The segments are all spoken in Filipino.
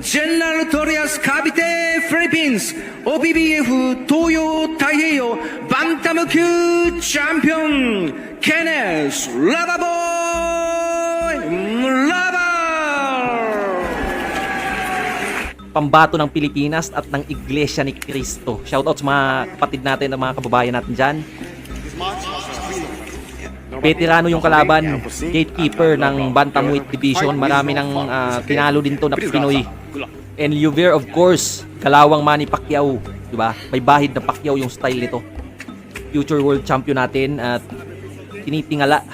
General Torias Cavite Philippines OBBF Toyo Taiheiyo Bantamweight Champion Kenneth Lavaboy Lava. Pambato ng Pilipinas at ng Iglesia ni Cristo. Shoutout sa mga kapatid natin at mga kababayan natin dyan. Veterano yung kalaban, gatekeeper ng Bantamweight Division. Marami ng tinalo din to na Pinoy. And Lluvia, of course, kalawang Manny Pacquiao, di ba? May bahid na Pacquiao yung style nito. Future world champion natin at tinitingala,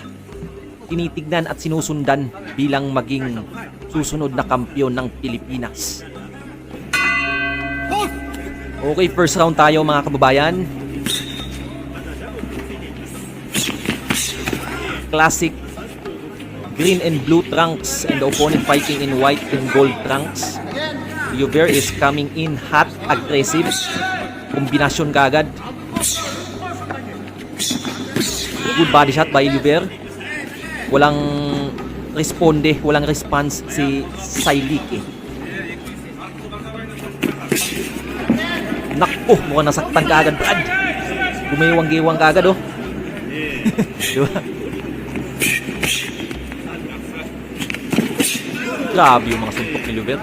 tinitignan at sinusundan bilang maging susunod na kampiyon ng Pilipinas. Okay, first round tayo mga kababayan. Classic green and blue trunks and the opponent fighting in white and gold trunks. Lluvia is coming in hot, aggressive. Kombinasyon kagad. Good body shot by Lluvia. Walang responde, walang response si Sailike. Nakpo, mukhang nasaktan ka agad, Brad. Gumaywang-giwang ka agad, oh. Diba? Grabe yung mga suntok ni Lluvia.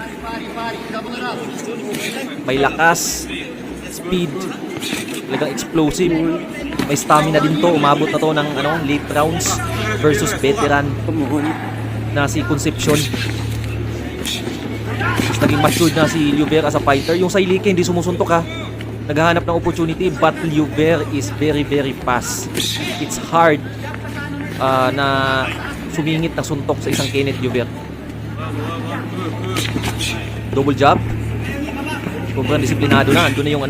May lakas, speed, talagang explosive. May stamina din to. Umabot na to ng late rounds versus veteran na si Concepcion. Mas naging matured na si Lluvia as a fighter. Yung Sailike hindi sumusuntok, ha. Naghahanap ng opportunity, but Lluvia is very very fast. It's hard na sumingit ng suntok sa isang Kenneth Lluvia. Double jab. Sobrang disiplinado na. Andun na yung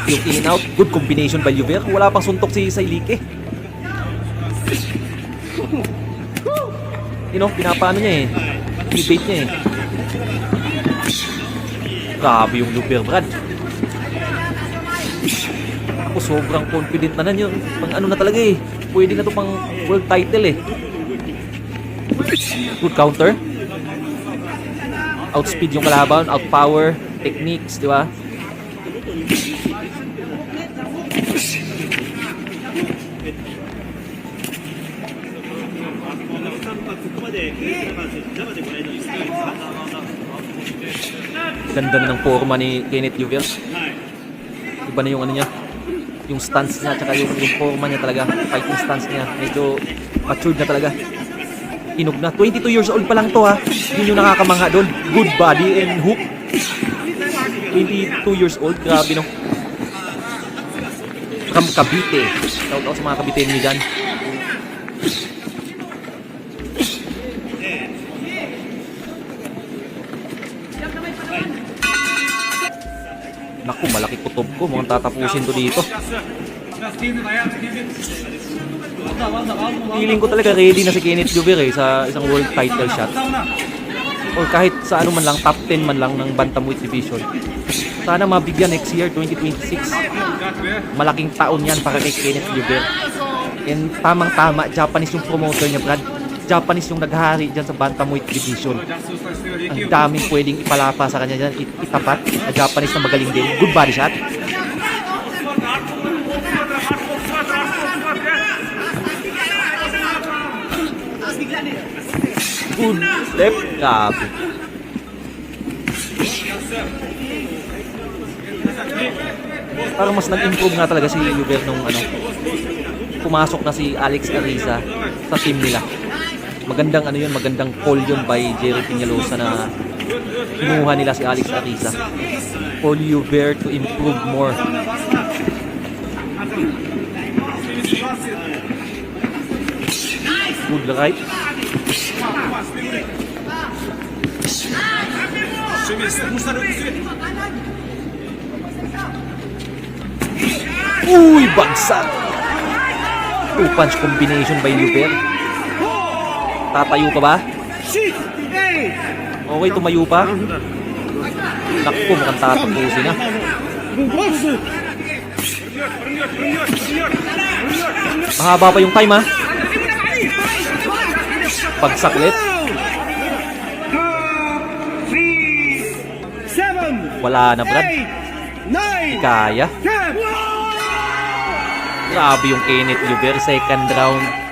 yung in and out. Good combination by Lluvia. Wala pang suntok si Sailike. Pinapaano niya eh. Debate niya eh. Grabe yung Lluvia, Brad. Ako sobrang confident na yun. Pang na talaga eh. Pwede na to pang world title eh. Good counter. Outspeed yung kalaban, outpower, techniques, di ba? Ganda na ng forma ni Kenneth Lluvia. Iba na yung niya, yung stance niya, tsaka yung forma niya talaga, fighting stance niya. Medyo matured na talaga. Inog na. 22 years old pa lang to, ha. Yun yung nakakamangha doon. Good body and hook. 22 years old. Grabe, no. From Cavite. Shout out sa mga Cavite niyo dyan. Naku, malaki kutob ko. Mukhang tatapusin to dito. Feeling ko talaga ready na si Kenneth Lluvia sa isang world title shot. Or kahit sa man lang, top 10 man lang ng Bantamweight Division. Sana mabigyan next year, 2026. Malaking taon yan para kay Kenneth Lluvia. And tamang-tama, Japanese yung promoter niya, Brad. Japanese yung naghahari dyan sa Bantamweight Division. Ang daming pwedeng ipalapa sa kanya dyan, itapat. Na Japanese na magaling din. Good body shot. Good left. Grabe. Parang mas nag-improve nga talaga si Lluvia nung pumasok na si Alex Ariza sa team nila. Magandang magandang call yun by Jerry Peñalosa na kinuha nila si Alex Ariza for Lluvia to improve more. Good right. Uy, bagsak. Two punch combination by Lluvia. Tatayo pa ba? Okay, tumayo pa. Naku, mukhang tatapusin na. Mahaba pa yung time, ha? Pagsaklit. Wala na, Brad. 8, 9, Kaya. 10. Grabe yung Kenneth Lluvia. Second round.